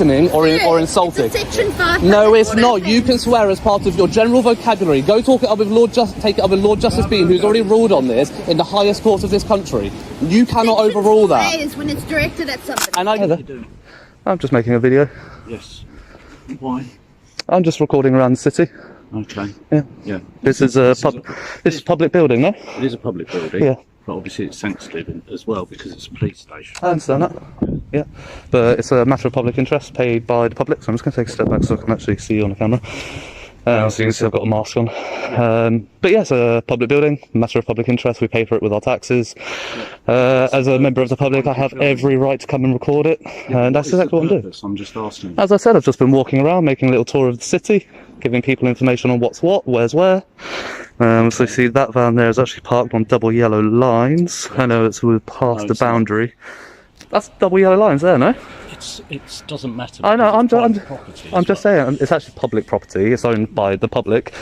or insulting. It's section 5. No, it's not. You can swear as part of your general vocabulary. Go talk it up with take it up with Lord Justice Bean, who's already ruled on this in the highest court of this country. You cannot overrule that. Is when it's directed at somebody. And I'm just making a video. Yes. Why? I'm just recording around the city. Okay. Yeah. Yeah. This is a public building, no? It is a public building. Yeah. But obviously it's sensitive as well because it's a police station. I understand that. Yeah. But it's a matter of public interest paid by the public, so I'm just going to take a step back so I can actually see you on the camera. So you can see I've got a mask on. But yeah, it's a public building, matter of public interest. We pay for it with our taxes. As a member of the public, I have every right to come and record it. And that's exactly what I'm doing. I'm just asking. As I said, I've just been walking around, making a little tour of the city, giving people information on what's what, where's where. So you see that van there is actually parked on double yellow lines. I know it's past the boundary. That's double yellow lines there, no? It doesn't matter. I know. I'm just saying it's actually public property. It's owned by the public,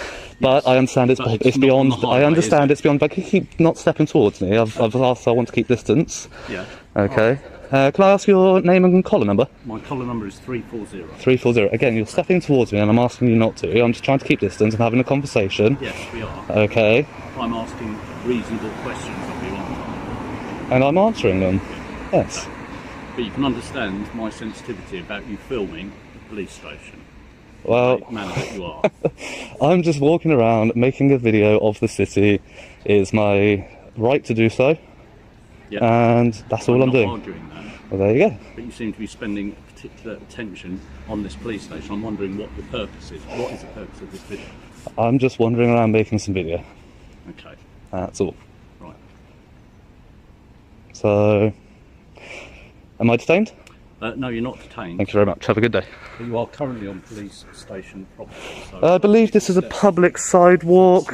but I understand it's beyond. I understand it's beyond. But can you keep not stepping towards me? I've asked. I want to keep distance. Yeah. Okay. Can I ask your name and collar number? My collar number is 340. 340. Again, you're stepping towards me, and I'm asking you not to. I'm just trying to keep distance. I'm having a conversation. Yes, we are. Okay. I'm asking reasonable questions of you, aren't I? And I'm answering them. Yes. Okay. But you can understand my sensitivity about you filming the police station. Well, the man that you are. I'm just walking around making a video of the city. It's my right to do so. Yeah. And that's all I'm doing. Arguing that. Well, there you go. But you seem to be spending particular attention on this police station. I'm wondering what the purpose is. What is the purpose of this video? I'm just wandering around making some video. Okay. That's all. Right. So, am I detained? No, you're not detained. Thank you very much. Have a good day. But you are currently on police station property. So I believe this is a public sidewalk.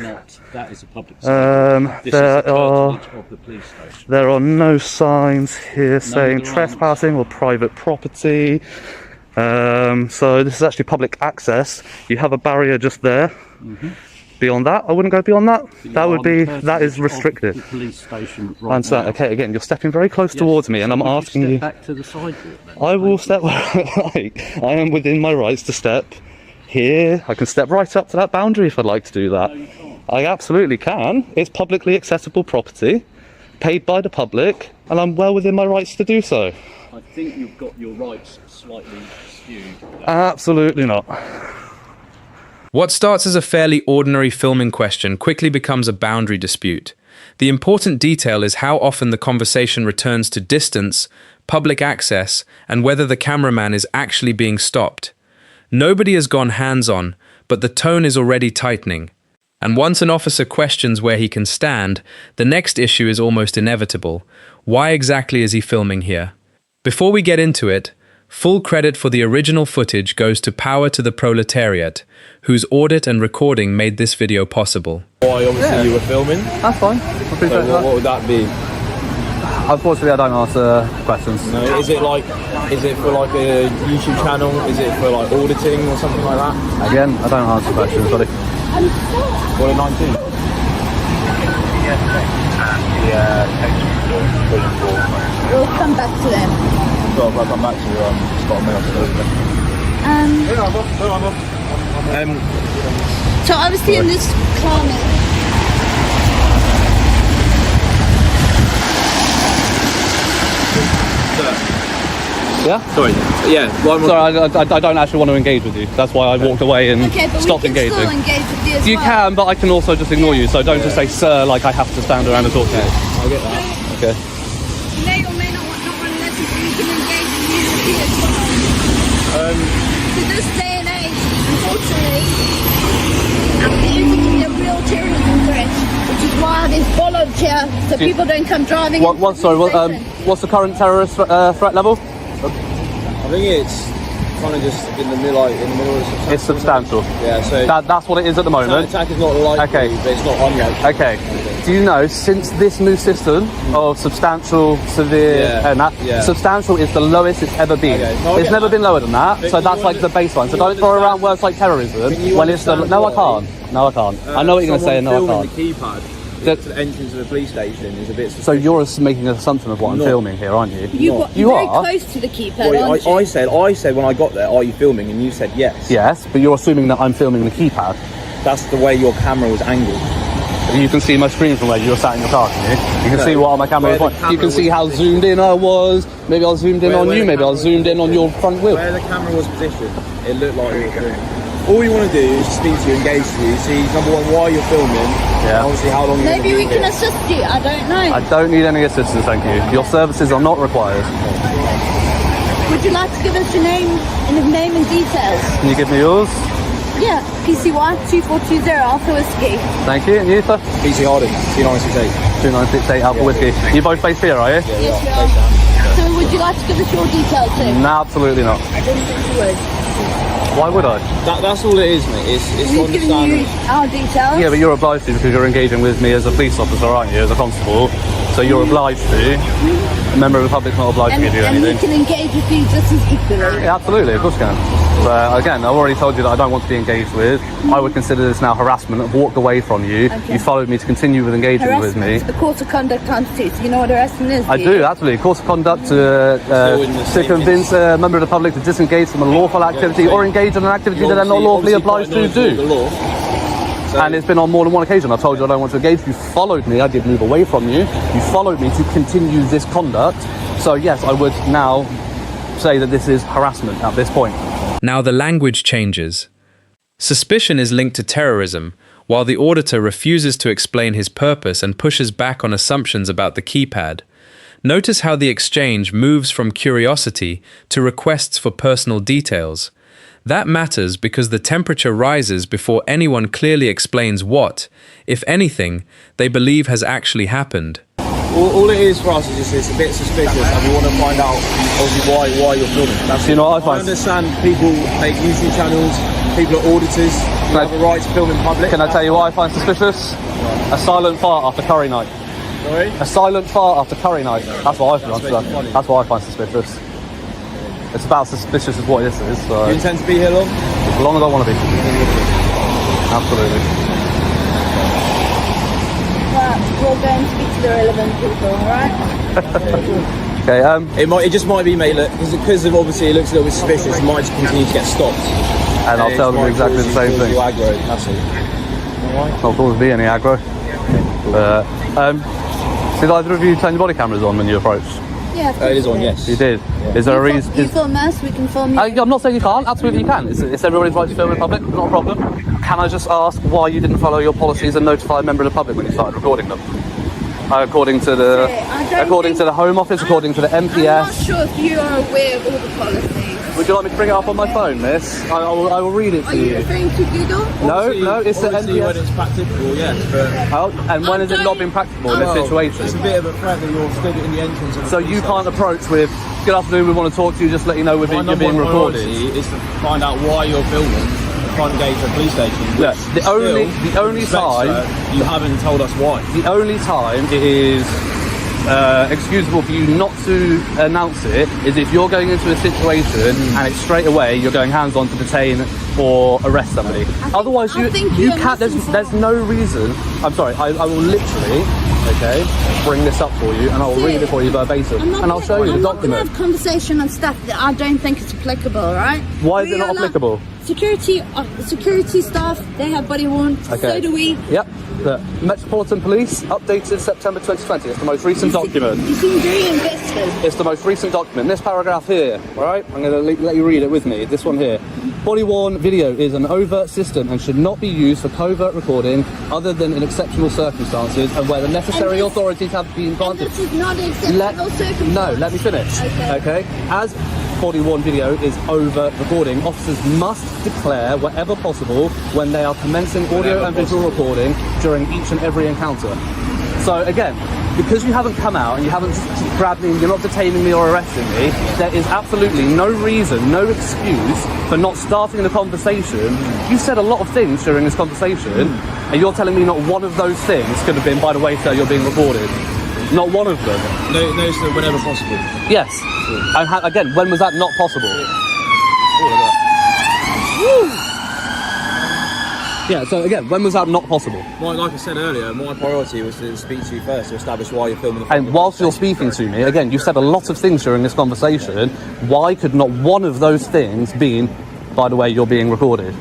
That is a public sidewalk. This is the curtilage of the police station. There are no signs here saying trespassing or private property. So this is actually public access. You have a barrier just there. Mm-hmm. Beyond that, I wouldn't go beyond that. That is restricted. The police station I understand. Okay, again, you're stepping very close towards me, and I'm asking you. Back to the sidewalk. Then? I will step where I like. I am within my rights to step here. I can step right up to that boundary if I'd like to do that. No, you can't. I absolutely can. It's publicly accessible property, paid by the public, and I'm well within my rights to do so. I think you've got your rights slightly skewed. Absolutely not. What starts as a fairly ordinary filming question quickly becomes a boundary dispute. The important detail is how often the conversation returns to distance, public access, and whether the cameraman is actually being stopped. Nobody has gone hands-on, but the tone is already tightening. And once an officer questions where he can stand, the next issue is almost inevitable. Why exactly is he filming here? Before we get into it, full credit for the original footage goes to Power to the Proletariat, whose audit and recording made this video possible. Why, obviously, you were filming. That's fine. So what would that be? Unfortunately, I don't answer questions. No, is it for like a YouTube channel? Is it for like auditing or something like that? Again, I don't answer questions, buddy. What a 19. We'll come back to them. So I'll come back to you. Just got a minute to So obviously in this climate. Yeah? Sorry. Yeah. Sorry, I don't actually want to engage with you. That's why I walked away and stopped engaging. Still engage with you as You well. can, but I can also just ignore you. So don't just say, sir, like I have to stand around and talk to you. I'll get that. Okay. You may or may not want to listen, so you can engage with you as well. To this day and age, unfortunately, there isn't a real terrorism threat, which is why there's bollards here, so people don't come driving. What's the current terrorist threat level? I think it's kind of just in the middle, of the It's substantial. Yeah, so that's what it is at the moment. attack is not likely, but it's not unlikely. Okay. Do you know, since this new system of substantial, severe, and that, substantial is the lowest it's ever been. Okay. It's never been lower than that, so that's like the baseline. So don't throw around words like terrorism when it's the... No, I can't. I know what you're going to say, no, I can't. The keypad to the entrance of the police station is a bit suspicious. So you're making an assumption of what I'm Not. filming here, aren't you? You're You very are? close to the keypad, Well, aren't you? I said when I got there, are you filming? And you said yes. Yes, but you're assuming that I'm filming the keypad. That's the way your camera was angled. You can see my screen from where you're sat in your car, can you? You can see what my camera Where was the pointing. You camera can see was how positioned. zoomed in I was. Maybe I was zoomed in Where on the you. Maybe I was camera zoomed in on your front wheel. Where the camera was positioned, it looked like you were filming. All you want to do is speak to you, engage with you, see, number one, why you're filming, Yeah. and obviously how long you're Maybe going we to be can here. assist you. I don't know. I don't need any assistance, thank you. Your services are not required. Would you like to give us your name and details? Can you give me yours? Yeah, PCY 2420 Alpha Whiskey. Thank you. And you, sir? PC Audit, 2968. 2968 Alpha Whiskey. You both based here, are you? Yes, we are. So would you like to give us your details too? No, absolutely not. I didn't think you would. Why would I? That's all it is, mate. It's to We've given you understand. our details. Yeah, but you're obliged to because you're engaging with me as a police officer, aren't you, as a constable? So you're obliged to. A member of the public's not obliged and, to give you and we anything. can engage with you just as equally. Yeah, absolutely, of course you can. But again, I've already told you that I don't want to be engaged with. I would consider this now harassment. I've walked away from you. Okay. You followed me to continue with engaging with me. Harassment, the course of conduct times 2. So you know what harassment is? I do, absolutely. Course of conduct Still in the to statements. convince a member of the public to disengage from a lawful activity or engage in an activity that they're not lawfully obliged to do. The law. So, And it's been on more than one occasion. I told you I don't want to engage. You followed me. I did move away from you. You followed me to continue this conduct. So yes, I would now say that this is harassment at this point. Now the language changes. Suspicion is linked to terrorism, while the auditor refuses to explain his purpose and pushes back on assumptions about the keypad. Notice how the exchange moves from curiosity to requests for personal details. That matters because the temperature rises before anyone clearly explains what, if anything, they believe has actually happened. all it is for us is just it's a bit suspicious, and we want to find out obviously why you're filming. That's You know what I I find- understand people make YouTube channels, people are auditors, they have a right to film in public. Can I tell you what I find suspicious? A silent fart after curry night. Sorry? A silent fart after curry night. That's what I find. That's funny. That's what I find suspicious. It's about suspicious as what this is. So You intend to be here long? as long as I want to be. Absolutely. Right, we'll go and speak to the relevant people, alright? Okay. It just might be, mate. Look, because of obviously it looks a little bit suspicious. You might just continue to get stopped. And I'll tell them exactly the same thing. Aggro, that's all. Not cause me any aggro. Did either of you turn your body cameras on when you approached? Yeah, of It course is on, we do. yes. You did. Is there a reason? You film us, we can film you. I'm not saying you can't. Absolutely you can. It's everybody's right to film in public. Not a problem. Can I just ask why you didn't follow your policies and notify a member of the public when you started recording them? According to the Home Office, according to the I'm not MPS. sure if you are aware of all the policies. Would you like me to bring it up on my phone, miss? I will read it Are to you you. referring to Google? No, it's the Obviously, when MPS. it's practicable, yes. But Oh, and when has it not been practicable in this Well, situation? It's a bit of a threat that you're stood in the entrance of the So police you station. can't approach with, good afternoon, we want to talk to you, just let you know My you're number being one recorded. priority is to find out why you're filming the front gate of the police station. Look, which the only respect, time- sir, you haven't told us why. The only time it is excusable for you not to announce it is if you're going into a situation and it's straight away you're going hands on to detain or arrest somebody. Otherwise, I think you you're can't. There's no reason. I'm sorry. I will literally, bring this up for you and I will read it for you verbatim and I'll show you the I'm not going to document. have conversation on stuff that I don't think is applicable, right? Why is it not applicable? Security staff, they have body worn. So do we. Yep. The Metropolitan Police, updated September 2020. It's the most recent document. You seem very invested. It's the most recent document. This paragraph here, all right? I'm going to let you read it with me. This one here. Body-worn video is an overt system and should not be used for covert recording other than in exceptional circumstances and where the necessary And this- authorities have been And granted. this is not an acceptable circumstance. No, let me finish. Okay. As body-worn video is overt recording, officers must declare wherever possible when they are commencing audio and visual recording during each and every encounter. So again, because you haven't come out and you haven't grabbed me, you're not detaining me or arresting me, there is absolutely no reason, no excuse for not starting the conversation. You said a lot of things during this conversation, and you're telling me not one of those things could have been, by the way, sir, you're being recorded. Not one of them. No, sir, whenever possible. Yes. And again, when was that not possible? Yeah, so again, when was that not possible? Like I said earlier, my priority was to speak to you first to establish why you're filming the And whilst you're speaking to me, again, you said a lot of things during this conversation. Why could not one of those things be, by the way, you're being recorded?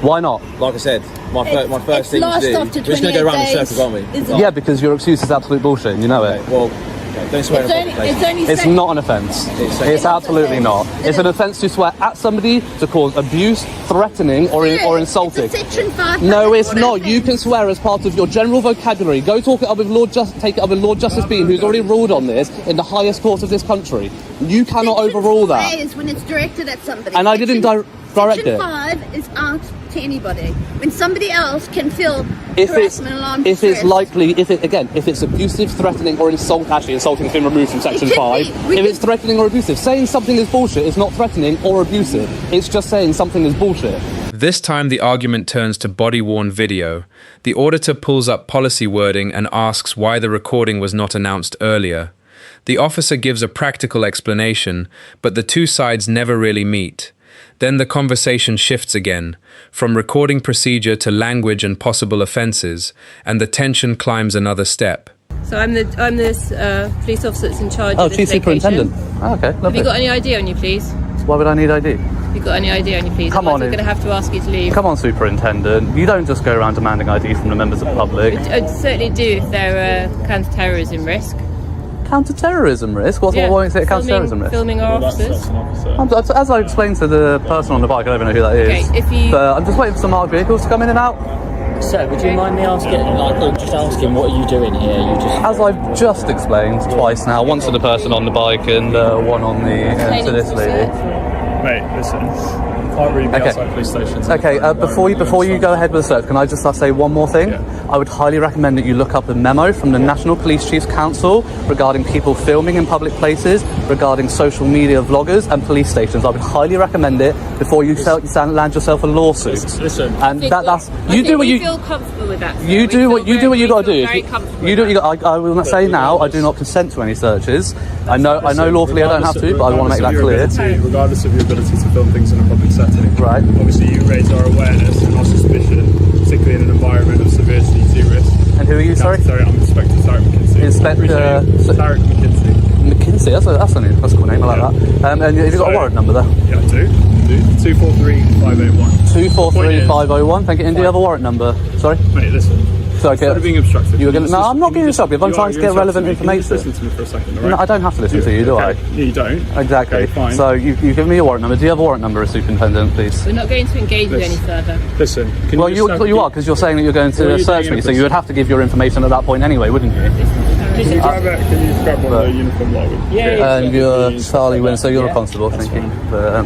Why not? Like I said, my first thing to lost do. after We're just going to 28 go around in days, circles, aren't we? isn't it? Yeah, because your excuse is absolute bullshit, and you know it. Okay, well, don't swear in public places. It's saying- not an offence. It's It's absolutely not. It It's an is. offence to swear at somebody, to cause abuse, threatening, or insulting. It's a section 5. No, it's not. You can swear as part of your general vocabulary. Go take it up with Lord Justice Bean, who's already ruled on this in the highest court of this country. You cannot overrule that. Is when it's directed at somebody. And I didn't direct Section it. 5 is out to anybody. When somebody else can feel If harassment, alarm, it's if it's abusive, threatening, or insulting has been removed from section It could 5. be. If it's threatening or abusive, saying something is bullshit is not threatening or abusive. It's just saying something is bullshit. This time the argument turns to body-worn video. The auditor pulls up policy wording and asks why the recording was not announced earlier. The officer gives a practical explanation, but the two sides never really meet. Then the conversation shifts again, from recording procedure to language and possible offences, and the tension climbs another step. So I'm the police officer that's in charge Oh, of this Chief Superintendent. location. Oh, okay, Have lovely. you got any ID on you, please? Why would I need ID? Have you got any ID on you, please? Come Otherwise on I'm in. going to have to ask you to leave. Come on, Superintendent. You don't just go around demanding ID from the members of the public. I'd certainly do if there were counter-terrorism risk. Counter-terrorism risk? What makes it a counter-terrorism risk? Filming our officers. As I explained to the person on the bike, I don't even know who that is. Okay, if you- But I'm just waiting for some armed vehicles to come in and out. Sir, would you mind me asking, just asking, what are you doing here? You just... As I've just explained twice now, once to the person on the bike and one on the to this lady. Mate, listen. You can't really be Okay. outside police stations. Okay, before you go ahead with the search, can I just say one more thing? Yeah. I would highly recommend that you look up a memo from the National Police Chiefs Council regarding people filming in public places, regarding social media vloggers and police stations. I would highly recommend it before you land yourself a lawsuit. Listen. And that's Okay, you do what we you feel comfortable with that. Sir. you We do feel what you very- got to we do. feel very comfortable You do what with you got. I will not say now. I do not consent to any searches. I know lawfully I don't have to, but I want to make that clear. Regardless of your ability to film things in a public setting. Right. Obviously, you raise our awareness and our suspicion, particularly in an environment of severe CT risk. And who are you? Sorry. I'm Inspector Tarek McKinsey. Inspector- Tarek McKinsey. McKinsey. That's a cool name. I like that. And have you got a warrant number there? Yeah, I do. 243-581. 243501. Thank you. And do you have a warrant number? Sorry. Mate, listen. Sorry. Instead of being obstructive. You were gonna, can no, just I'm not can being you just- obstructive. I'm you trying are, to you're get relevant obstructive. Can you just information. listen to me for a second, all right? No, I don't have to listen to you, do I? Okay. You don't. Exactly. Okay, fine. So you give me your warrant number. Do you have a warrant number, Superintendent, please? We're not going to engage with any further. Listen. Can Well, you, just you are, because you're saying that you're going What are to you search doing me, in so you would have to give your information at that point anyway, wouldn't you? Can you grab it? Can you just grab one of the uniform logo? And you're Charlie Wynn, so you're a constable, thank you. But,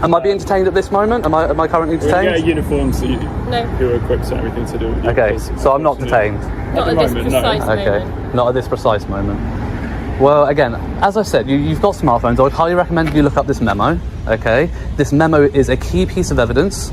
am I being detained at this moment? Am I currently We'll get a detained? uniform so you, No. who are equipped and everything to do with it. Okay, so I'm not detained. Not at the this moment, no. precise Okay, moment. not at this precise moment. Well, again, as I said, you've got smartphones. I would highly recommend you look up this memo, okay? This memo is a key piece of evidence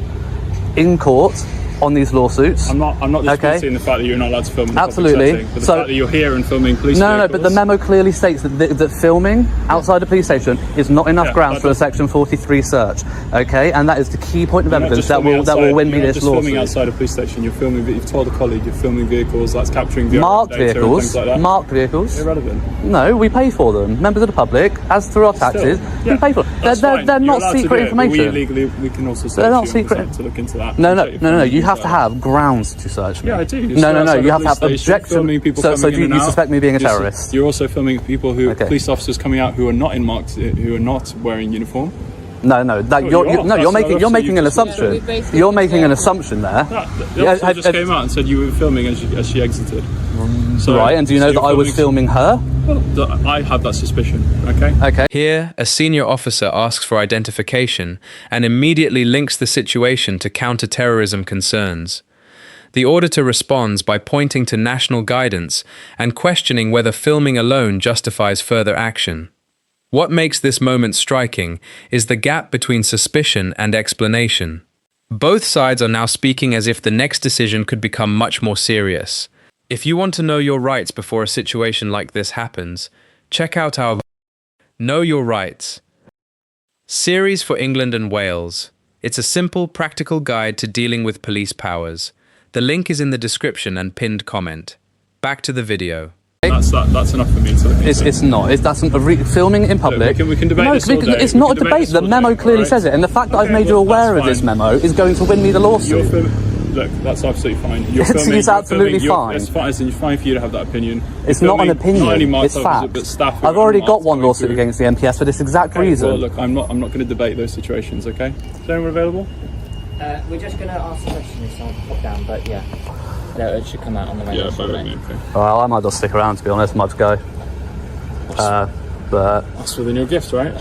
in court on these lawsuits. I'm not Okay. disputing the fact that you're not allowed to film in a Absolutely. public setting, but the So- fact that you're here and filming police No, vehicles, but the memo clearly states that filming outside a police station is not enough Yeah, grounds that for a does- Section 43 search, okay? And that is the key point of You're not evidence just that filming will win me you're not this just filming lawsuit. outside a police station. You're filming. You've told a colleague you're filming vehicles. That's capturing the Marked data and vehicles, things like that. marked vehicles. Irrelevant. No, we pay for them. Members of the public, as through our taxes, yeah, we pay for them. That's They're fine. You're not allowed to secret do it, but information. We can also search They're not you secret. and to look into that. No. and take You things have to like that. have grounds to search me. Yeah, I do. No. Outside You a have to have police station, objection. filming people So coming do in and you out. suspect me being a You're- terrorist? You're also filming people Okay. police officers coming out who are not in marked, who are not wearing uniform. No. That Oh, you're you are. you're That's making what an you assumption. Yeah, we basically You're making an said- assumption there. The officer just came out and said you were filming as she exited. So, Right, and do you know so that you're I was filming her? I have that suspicion. Okay. Okay. Here, a senior officer asks for identification and immediately links the situation to counter-terrorism concerns. The auditor responds by pointing to national guidance and questioning whether filming alone justifies further action. What makes this moment striking is the gap between suspicion and explanation. Both sides are now speaking as if the next decision could become much more serious. If you want to know your rights before a situation like this happens, check out our Know Your Rights series for England and Wales. It's a simple, practical guide to dealing with police powers. The link is in the description and pinned comment. Back to the video. That's enough for me to look into. It's not. Filming in public. Look, we can debate this all day. It's not a debate. The memo clearly says it, and the fact that I've made you aware of this memo is going to win me the lawsuit. Look, that's absolutely fine. It's absolutely fine. It's fine for you to have that opinion. It's not an opinion. Not only my It's fact. but staff. I've already got one lawsuit against the MPS for this exact reason. Well, look, I'm not going to debate those situations. Okay? Is anyone available? We're just going to ask the question if someone can pop down, but yeah. No, it should come out on the radio. Yeah, okay. Well, I might just stick around, to be honest. I might just go. But that's within your gift, right?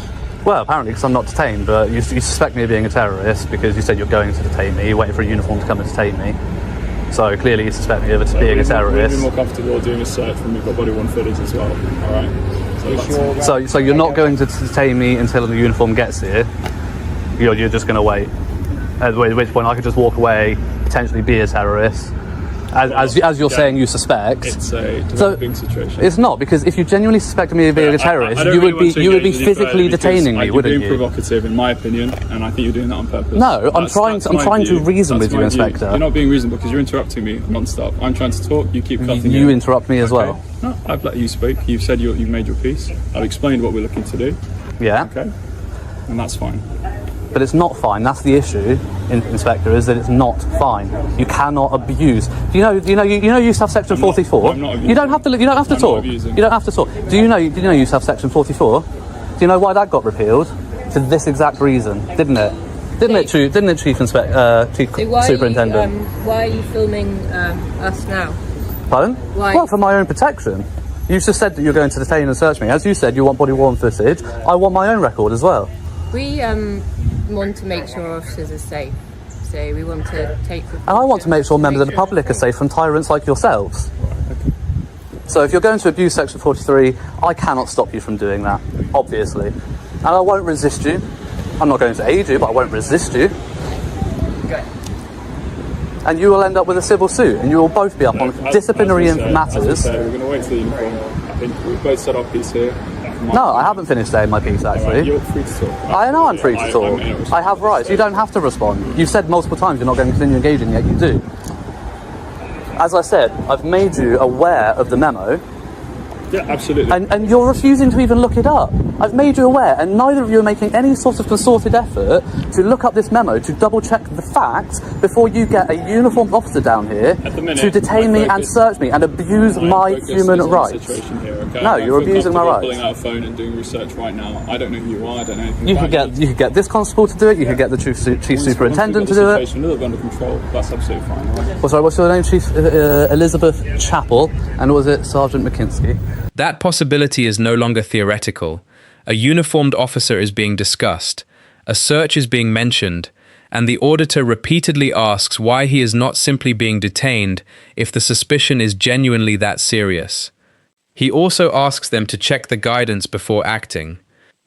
Well, apparently, because I'm not detained, but you suspect me of being a terrorist because you said you're going to detain me. You're waiting for a uniform to come and detain me. So clearly, you suspect me of being a terrorist. We'd be more comfortable doing a search when we've got body-worn footage as well. All right. So you're not going to detain me until the uniform gets here. You're just going to wait. At which point, I could just walk away, potentially be a terrorist. As you're saying, you suspect. It's a developing situation. It's not, because if you genuinely suspect me of being a terrorist, you would be physically detaining me, wouldn't you? You're being provocative, in my opinion, and I think you're doing that on purpose. No, I'm trying to reason with you, Inspector. You're not being reasonable because you're interrupting me non-stop. I'm trying to talk. You keep cutting. You interrupt me as well. No, I've let you speak. You've said you've made your piece. I've explained what we're looking to do. Yeah. Okay. And that's fine. But it's not fine. That's the issue, Inspector, is that it's not fine. You cannot abuse. You used to have Section 44. I'm not abusing. You don't have to talk. You don't have to talk. Do you know you used to have Section 44? Do you know why that got repealed? For this exact reason, didn't it? Didn't it, Chief Superintendent? Why are you filming us now? Pardon? Why? Well, for my own protection. You just said that you're going to detain and search me. As you said, you want body-worn footage. I want my own record as well. We want to make sure officers are safe, so we want to take. And I want to make sure members of the public are safe from tyrants like yourselves. So if you're going to abuse Section 43, I cannot stop you from doing that, obviously. And I won't resist you. I'm not going to aid you, but I won't resist you. Okay. And you will end up with a civil suit, and you will both be up on disciplinary matters. We're going to wait till the uniform. I think we've both said our piece here. No, I haven't finished saying my piece, actually. Right, you're free to talk. I know I'm free to talk. I have rights. You don't have to respond. You've said multiple times you're not going to continue engaging, yet you do. As I said, I've made you aware of the memo. Yeah, absolutely. And you're refusing to even look it up. I've made you aware, and neither of you are making any sort of concerted effort to look up this memo, to double-check the facts before you get a uniformed officer down here to detain me and search me and abuse my human rights. No, you're abusing my rights. Pulling out a phone and doing research right now. I don't know who you are. I don't know anything you could get this constable to do it. You could get the chief superintendent to do it. A little bit under control. That's absolutely fine. Right? Well, sorry, what's your name, Chief? Elizabeth Chappell, and was it Sergeant McKinsey? That possibility is no longer theoretical. A uniformed officer is being discussed, a search is being mentioned, and the auditor repeatedly asks why he is not simply being detained if the suspicion is genuinely that serious. He also asks them to check the guidance before acting.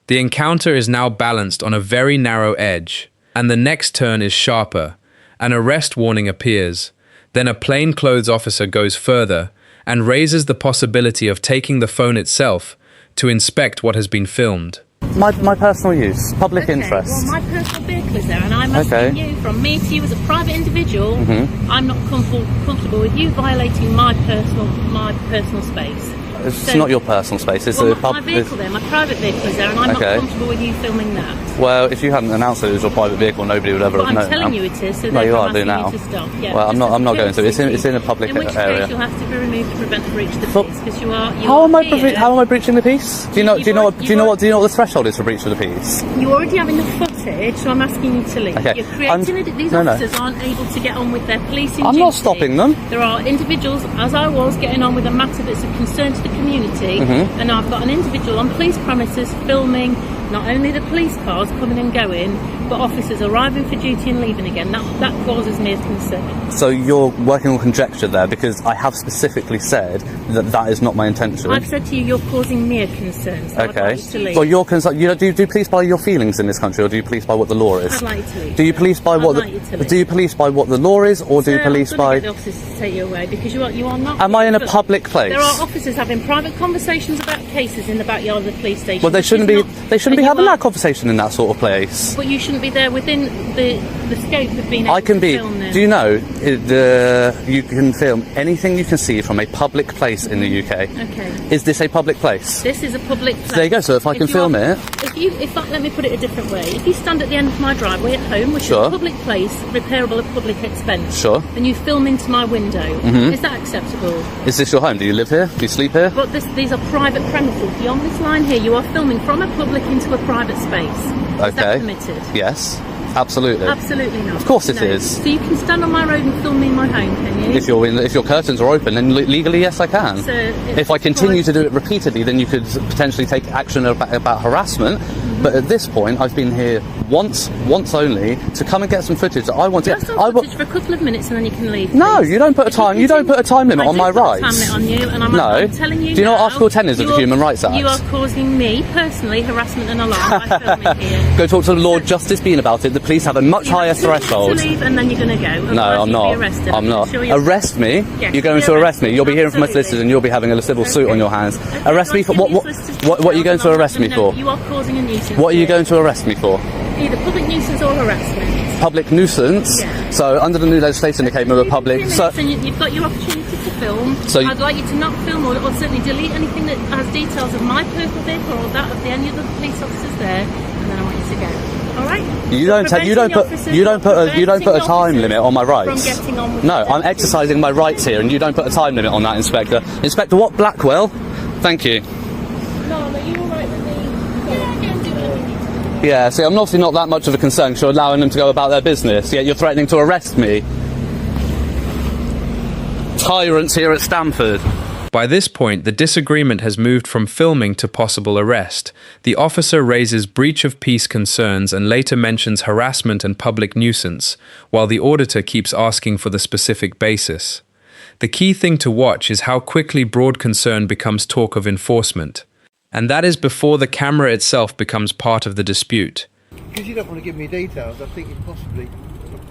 The encounter is now balanced on a very narrow edge, and the next turn is sharper. An arrest warning appears. Then a plainclothes officer goes further and raises the possibility of taking the phone itself to inspect what has been filmed. My personal use, public interest. Well, my personal vehicle is there, and I'm asking you, from me to you as a private individual, I'm not comfortable with you violating my personal space. It's not your personal space. It's my vehicle there, my private vehicle is there, and I'm not comfortable with you filming that. Well, if you hadn't announced that it was your private vehicle, nobody would ever have known. I'm telling you it is, so no, you are I'm doing asking now. you to stop. Yeah, well, I'm not going to. It's in a public area. In which case, you'll have to be removed to prevent the breach of the peace, because you are. How am I breaching the peace? Do you know what the threshold is for breach of the peace? You're already having the footage, so I'm asking you to leave. Okay. You're creating these officers aren't able to get on with their policing duty. I'm not stopping them. There are individuals, as I was, getting on with a matter that's of concern to the community, and I've got an individual on police premises filming not only the police cars coming and going, but officers arriving for duty and leaving again. That causes me a concern. So you're working on conjecture there, because I have specifically said that is not my intention. I've said to you, you're causing me a concern. So I'd like you to leave. Well, you're concerned. Do you police by your feelings in this country, or do you police by what the law is? I'd like you to leave. Do you police by what do you police by what the law is, or do you police by? The officers to take you away, because you are not. Am I in a public place? There are officers having private conversations about cases in the backyard of the police station. Well, they shouldn't be be having that conversation in that sort of place. But you shouldn't be there within the scope of being able I can to be. film this. Do you know you can film anything you can see from a public place in the UK? Okay. Is this a public place? This is a public place. So there you go. So if I can film it, let me put it a different way. If you stand at the end of my driveway at home, which is a public place, repairable at public expense, sure, then you film into my window. Is that acceptable? Is this your home? Do you live here? Do you sleep here? But these are private premises. Beyond this line here, you are filming from a public into a private space. Is that permitted? Yes. Absolutely. Absolutely not. Of course it is. So you can stand on my road and film me in my home, can you? If your curtains are open, then legally, yes, I can. So if I continue to do it repeatedly, then you could potentially take action about harassment. But at this point, I've been here once only, to come and get some footage that I want to get. Footage for a couple of minutes and then you can leave. No, you don't put a time. You don't put a time limit on my rights. I do put a time limit on you, and I'm telling you. Do you know what Article 10 is of the Human Rights Act? You are causing me personally harassment and alarm by filming here. Go talk to Lord Justice Bean about it. The police have a much higher threshold. To leave and then you're going to go. No, I'm not. I'm not. Arrest me? Yes, you're going to arrest me. You'll be hearing from my solicitors and you'll be having a civil suit on your hands. Arrest me for what are you going to arrest me for? You are causing a nuisance. What are you going to arrest me for? Either public nuisance or harassment. Public nuisance? Yeah. So under the new legislation that came with public... So you've got your opportunity to film. So I'd like you to not film or certainly delete anything that has details of my personal vehicle or that of any other police officers there, and then I want you to go. All right? You don't put a time limit on my rights. From getting on with no, I'm exercising my rights here, and you don't put a time limit on that, Inspector. Inspector what? Blackwell? Thank you. No, are you all right with me? Yeah, see, I'm obviously not that much of a concern because you're allowing them to go about their business, yet you're threatening to arrest me. Tyrants here at Stamford. By this point, the disagreement has moved from filming to possible arrest. The officer raises breach of peace concerns and later mentions harassment and public nuisance, while the auditor keeps asking for the specific basis. The key thing to watch is how quickly broad concern becomes talk of enforcement. And that is before the camera itself becomes part of the dispute. Because you don't want to give me details, I think you possibly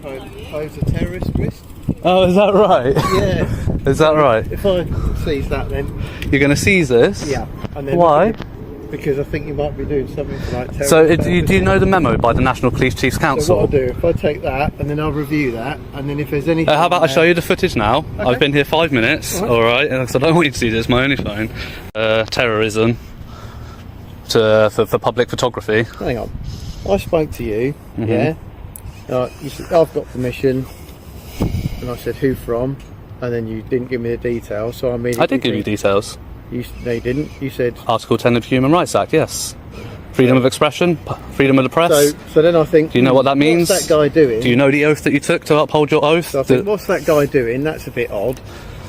pose a terrorist risk. Oh, is that right? Yeah. Is that right? If I seize that, then... You're going to seize this? Yeah. And then why? Because I think you might be doing something like terrorist. So do you know the memo by the National Police Chiefs Council? So what I'll do, if I take that, and then I'll review that, and then if there's anything... how about I show you the footage now? Okay. I've been here 5 minutes, alright? Because I don't want you to see this, my only phone. Terrorism. For public photography. Hang on. I spoke to you, yeah? You said, I've got permission, and I said, who from? And then you didn't give me the details, so I immediately... I did give you details. No, you didn't. You said... Article 10 of the Human Rights Act, yes. Freedom of expression, freedom of the press. So then I think... Do you know what that means? What's that guy doing? Do you know the oath that you took to uphold your oath? So I think, what's that guy doing? That's a bit odd.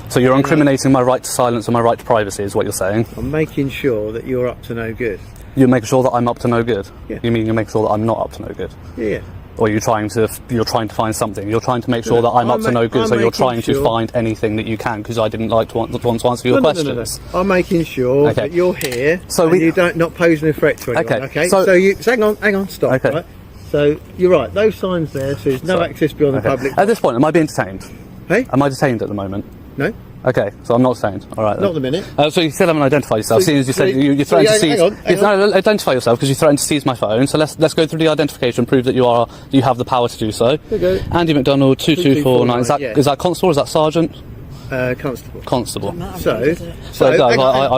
So you're incriminating my right to silence and my right to privacy, is what you're saying? I'm making sure that you're up to no good. You're making sure that I'm up to no good? Yeah. You mean you're making sure that I'm not up to no good? Yeah. Or you're trying to find something? You're trying to make sure that I'm up to no good, so you're trying to find anything that you can, because I didn't want to answer your questions. No. I'm making sure that you're here, so and you're not posing a threat to anyone. Okay. So hang on, stop. Okay. Right? So you're right. Those signs there says no access beyond the public. At this point, am I being detained? Hey? Am I detained at the moment? No. Okay, so I'm not detained. All right. Then. Not at the minute. So you still haven't identified yourself, seeing as you said you threatened to seize. No, identify yourself because you threatened to seize my phone. So let's go through the identification, prove that you have the power to do so. Okay. Andy McDonald, 2249. Is that constable or is that sergeant? Constable. Constable. I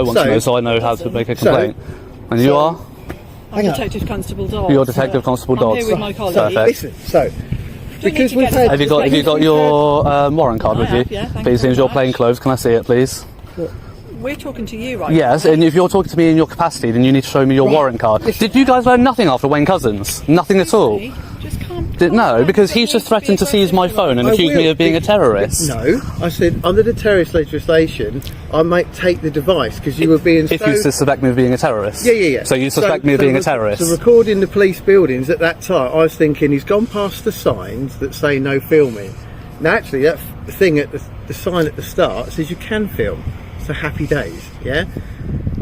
want to know so I know how to make a complaint. And you are? I'm Detective Constable Dodds. You're Detective Constable Dodds. I'm here with my colleague. Perfect. Listen, because we've had... Have you got your warrant card with you? Yeah, please, in your plain clothes, can I see it, please? We're talking to you right Yes, now. and if you're talking to me in your capacity, then you need to show me your warrant card. Did you guys learn nothing after Wayne Couzens? Nothing at all? No, because he's just threatened to seize my phone and accuse me of being a terrorist. No, I said under the terrorist legislation, I might take the device because you were being. If you suspect me of being a terrorist. Yeah. So you suspect me of being a terrorist. So recording the police buildings at that time, I was thinking he's gone past the signs that say no filming. Now, actually, that thing at the sign at the start says you can film. So happy days, yeah.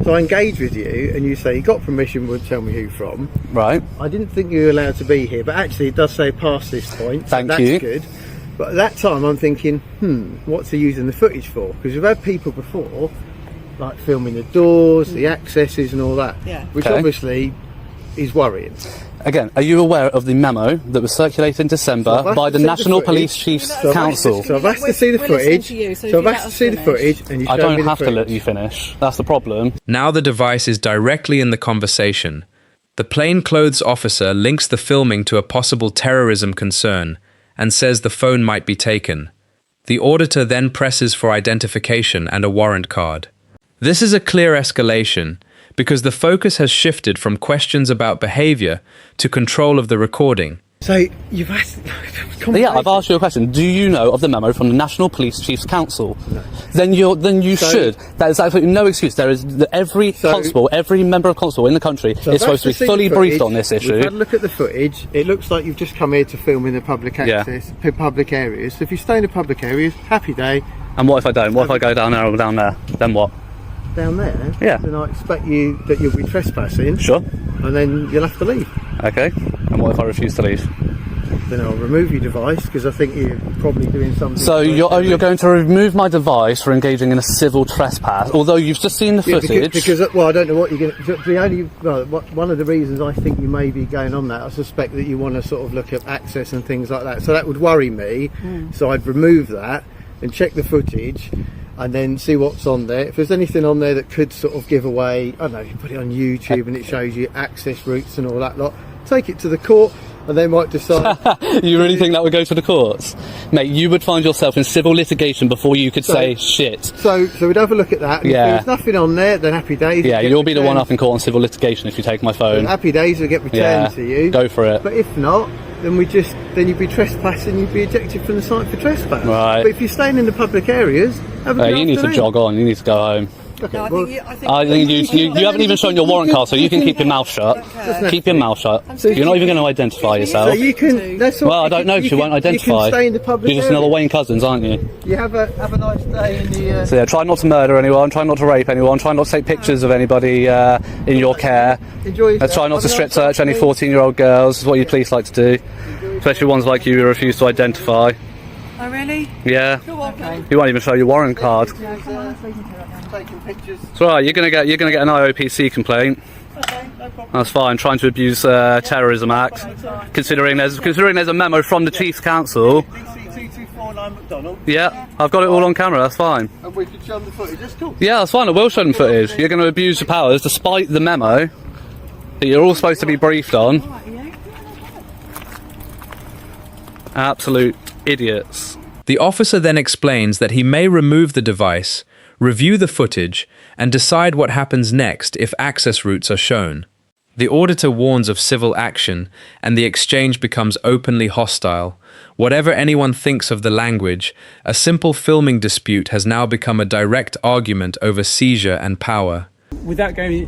So I engage with you, and you say you got permission. Would tell me who from. Right. I didn't think you were allowed to be here, but actually it does say past this point. So that's good. But at that time I'm thinking, what's he using the footage for? Because we've had people before, like filming the doors, the accesses, and all that. Yeah. Which obviously is worrying. Again, are you aware of the memo that was circulated in December by the National Police Chiefs Council? So I've asked to see the footage. So I've asked to see the footage, and you I showed me don't the have to footage. let you finish. That's the problem. Now the device is directly in the conversation. The plainclothes officer links the filming to a possible terrorism concern and says the phone might be taken. The auditor then presses for identification and a warrant card. This is a clear escalation because the focus has shifted from questions about behaviour to control of the recording. So you've asked. Yeah, I've asked you a question. Do you know of the memo from the National Police Chiefs Council? No. Then you should. That is absolutely no excuse. There is every constable, every member of constable in the country is supposed to be fully briefed on this issue. We've had a look at the footage. It looks like you've just come here to film in the public access, public areas. So if you stay in the public areas, happy day. And what if I don't? What if I go down there or down there? Then what? Down there? Yeah. Then I expect that you'll be trespassing. Sure. And then you'll have to leave. Okay. And what if I refuse to leave? Then I'll remove your device because I think you're probably doing something. So you're going to remove my device for engaging in a civil trespass, although you've just seen the footage. Because well, I don't know what you're going to. One of the reasons I think you may be going on that, I suspect that you want to sort of look at access and things like that. So that would worry me. So I'd remove that and check the footage. And then see what's on there. If there's anything on there that could sort of give away, I don't know, you put it on YouTube and it shows you access routes and all that lot, take it to the court and they might decide. You really think that would go to the courts? Mate, you would find yourself in civil litigation before you could say shit. So we'd have a look at that. And if there's nothing on there, then happy days. Yeah, you'll be the one up in court on civil litigation if you take my phone. Then happy days will get returned to you. Go for it. But if not, then you'd be trespassing, you'd be ejected from the site for trespass. Right. But if you're staying in the public areas, have a good you need to afternoon. jog on, you need to go home. Okay, No, I think you haven't even shown your warrant card, so you can keep your mouth shut. Keep your mouth shut. You're not even going to identify yourself. So you can. Well, I don't know because you won't identify. You can stay in the public You're just area. another Wayne Cousins, aren't you? You have a nice day in the. So yeah, try not to murder anyone, try not to rape anyone, try not to take pictures of anybody in your care. Enjoy yourself. Try not to strip search any 14-year-old girls, is what you police like to do. Especially ones like you who refuse to identify. Oh, really? Yeah. Okay. You won't even show your warrant card. Taking pictures. It's alright, you're gonna get an IOPC complaint. Okay, no problem. That's fine. Trying to abuse terrorism act. Considering there's a memo from the Chiefs Council. BC2249 McDonald. Yeah, I've got it all on camera. That's fine. And we could show them the footage. That's cool. Yeah, that's fine. I will show them footage. You're going to abuse your powers despite the memo that you're all supposed to be briefed on. Absolute idiots. The officer then explains that he may remove the device, review the footage, and decide what happens next if access routes are shown. The auditor warns of civil action, and the exchange becomes openly hostile. Whatever anyone thinks of the language, a simple filming dispute has now become a direct argument over seizure and power. Without going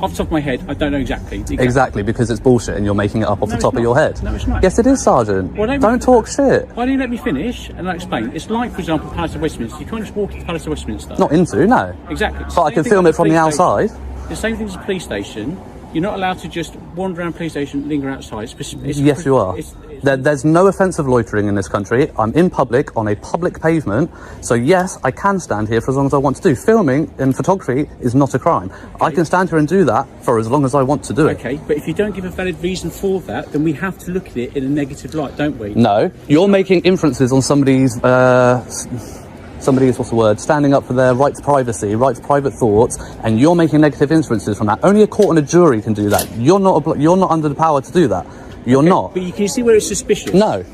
off the top of my head, I don't know exactly. Exactly, because it's bullshit and you're making it up off the top of your head. No, it's not. Yes, it is, Sergeant. Well, don't talk shit. Why don't you let me finish and I'll explain? It's like, for example, Palace of Westminster. You can't just walk into Palace of Westminster. Not into, no. Exactly. But I can film it from the outside. The same thing as a police station. You're not allowed to just wander around a police station, linger outside. Yes, you are. There's no offensive loitering in this country. I'm in public, on a public pavement. So yes, I can stand here for as long as I want to do. Filming and photography is not a crime. Okay. I can stand here and do that for as long as I want to do it. Okay, but if you don't give a valid reason for that, then we have to look at it in a negative light, don't we? No. You're making inferences on somebody's what's the word, standing up for their right to privacy, right to private thoughts, and you're making negative inferences from that. Only a court and a jury can do that. You're not under the power to do that. You're not. But you can see where it's suspicious. No.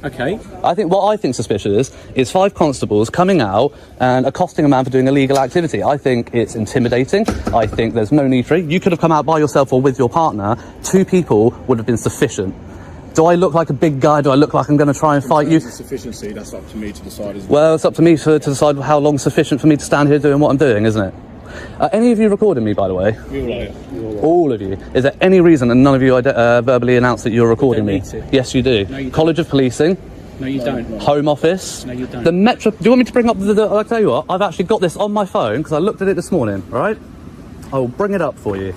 Okay. What I think suspicious is 5 constables coming out and accosting a man for doing illegal activity. I think it's intimidating. I think there's no need for it. You could have come out by yourself or with your partner. 2 people would have been sufficient. Do I look like a big guy? Do I look like I'm going to try and fight you? Sufficiency, that's up to me to decide as well. It's up to me to decide how long sufficient for me to stand here doing what I'm doing, isn't it? Any of you recording me, by the way? All of you. Is there any reason and none of you verbally announce that you're recording me? Yes, you do. No, College of Policing. No, you don't. Home Office. No, you don't. The Metro. Do you want me to bring up I'll tell you what. I've actually got this on my phone because I looked at it this morning. All right. I will bring it up for you.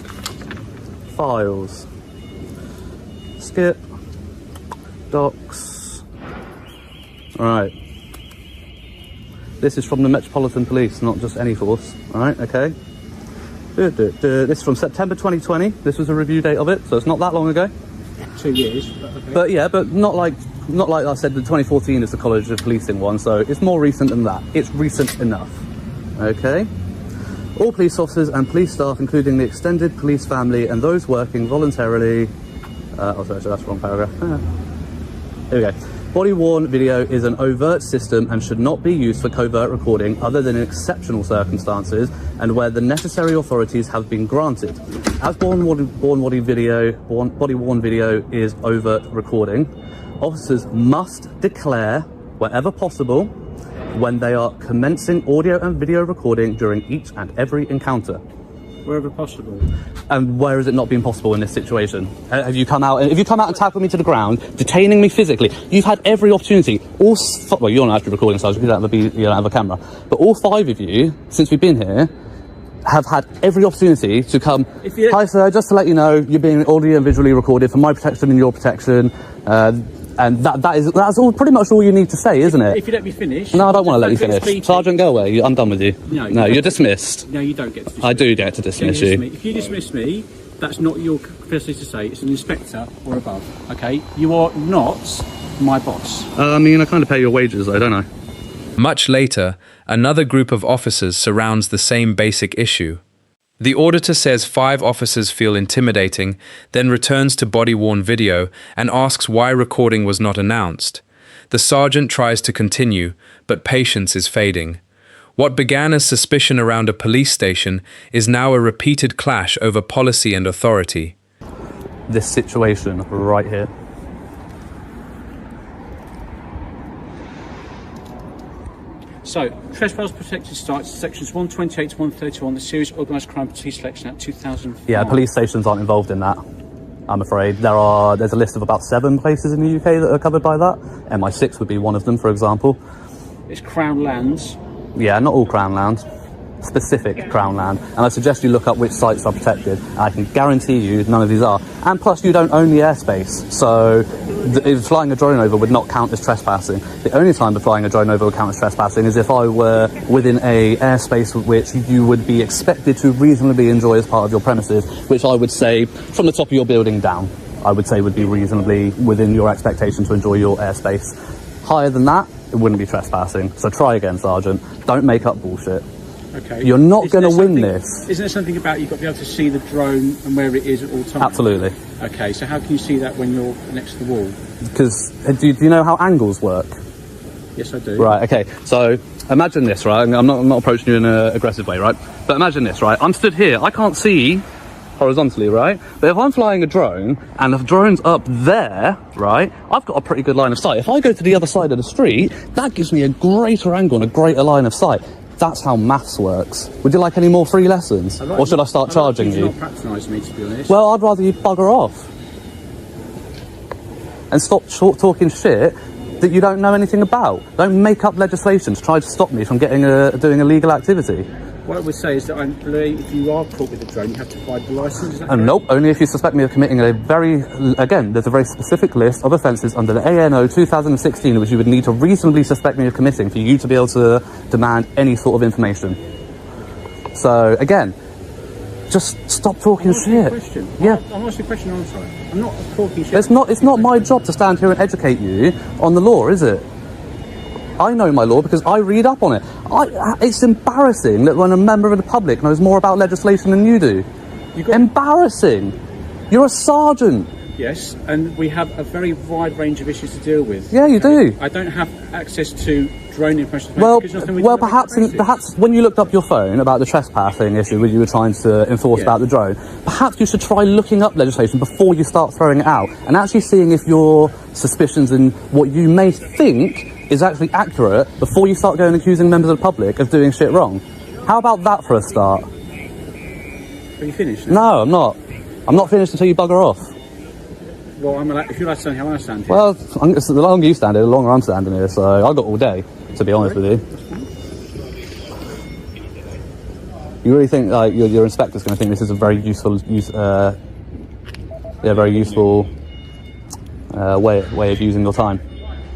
Files. Skip. Docs. Alright. This is from the Metropolitan Police, not just any force. Alright, okay. This is from September 2020. This was a review date of it, so it's not that long ago. 2 years. But, okay. But yeah, but not like I said, the 2014 is the College of Policing one, so it's more recent than that. It's recent enough. Okay. All police officers and police staff, including the extended police family and those working voluntarily. Sorry, that's the wrong paragraph. Here we go. Body-worn video is an overt system and should not be used for covert recording other than in exceptional circumstances and where the necessary authorities have been granted. As body-worn video is overt recording, officers must declare, wherever possible, when they are commencing audio and video recording during each and every encounter. Wherever possible. And where has it not been possible in this situation? Have you come out and tackled me to the ground, detaining me physically? You've had every opportunity. Well, you're not actually recording, so you don't have a camera. But all 5 of you, since we've been here, have had every opportunity to come. Hi, sir. Just to let you know, you're being audio and visually recorded for my protection and your protection. And that's all pretty much all you need to say, isn't it? If you let me finish. No, I don't want to let you finish. Sergeant, go away. I'm done with you. No, you're dismissed. No, you don't get to dismiss I do get to dismiss you. If you dismiss me, that's not your capacity to say. It's an inspector or above. Okay, you are not my boss. I mean, I kind of pay your wages, though, don't I? Much later, another group of officers surrounds the same basic issue. The auditor says 5 officers feel intimidating, then returns to body-worn video and asks why recording was not announced. The sergeant tries to continue, but patience is fading. What began as suspicion around a police station is now a repeated clash over policy and authority. This situation right here. So, trespass protected sites, sections 128 to 131, the Serious Organised Crime Police Selection Act 2005. Yeah, police stations aren't involved in that, I'm afraid. There's a list of about 7 places in the UK that are covered by that. MI6 would be one of them, for example. It's Crown Lands. Yeah, not all Crown Land. Specific Crown Land. And I suggest you look up which sites are protected. And I can guarantee you none of these are. And plus, you don't own the airspace. So flying a drone over would not count as trespassing. The only time that flying a drone over would count as trespassing is if I were within a airspace which you would be expected to reasonably enjoy as part of your premises, which I would say from the top of your building down, I would say would be reasonably within your expectation to enjoy your airspace. Higher than that, it wouldn't be trespassing. So try again, Sergeant. Don't make up bullshit. Okay. You're not going to win this. Isn't there something about you've got to be able to see the drone and where it is at all times? Absolutely. Okay, so how can you see that when you're next to the wall? Because, do you know how angles work? Yes, I do. Right, okay. So, imagine this, right? I'm not approaching you in an aggressive way, right? But imagine this, right? I'm stood here. I can't see horizontally, right? But if I'm flying a drone and the drone's up there, right, I've got a pretty good line of sight. If I go to the other side of the street, that gives me a greater angle and a greater line of sight. That's how maths works. Would you like any more free lessons? Or should I start charging you? Not patronise me, to be honest. Well, I'd rather you bugger off. And stop talking shit that you don't know anything about. Don't make up legislation to try to stop me from doing illegal activity. What I would say is that if you are caught with a drone, you have to provide the licence. Nope, only if you suspect me of committing there's a very specific list of offences under the ANO 2016 which you would need to reasonably suspect me of committing for you to be able to demand any sort of information. So, again, just stop talking shit. Yeah. I'm asking a question, I'm sorry. I'm not talking shit. It's not my job to stand here and educate you on the law, is it? I know my law because I read up on it. It's embarrassing that when a member of the public knows more about legislation than you do. Embarrassing. You're a sergeant. Yes, and we have a very wide range of issues to deal with. Yeah, you do. I don't have access to drone information. Well, perhaps when you looked up your phone about the trespassing issue, which you were trying to enforce about the drone, perhaps you should try looking up legislation before you start throwing it out and actually seeing if your suspicions and what you may think is actually accurate before you start going accusing members of the public of doing shit wrong. How about that for a start? Are you finished? No, I'm not. I'm not finished until you bugger off. Well, if you're allowed to stand here, I'm allowed to stand here. Well, the longer you stand here, the longer I'm standing here, so I've got all day, to be honest with you. You really think like your inspector's going to think this is a very useful way of using your time?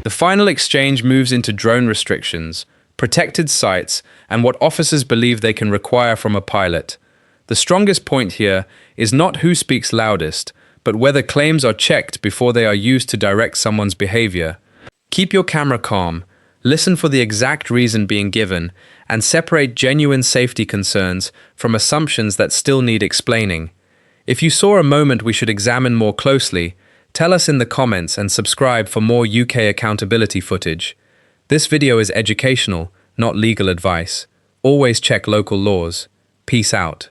The final exchange moves into drone restrictions, protected sites, and what officers believe they can require from a pilot. The strongest point here is not who speaks loudest, but whether claims are checked before they are used to direct someone's behavior. Keep your camera calm, listen for the exact reason being given, and separate genuine safety concerns from assumptions that still need explaining. If you saw a moment we should examine more closely, tell us in the comments and subscribe for more UK accountability footage. This video is educational, not legal advice. Always check local laws. Peace out.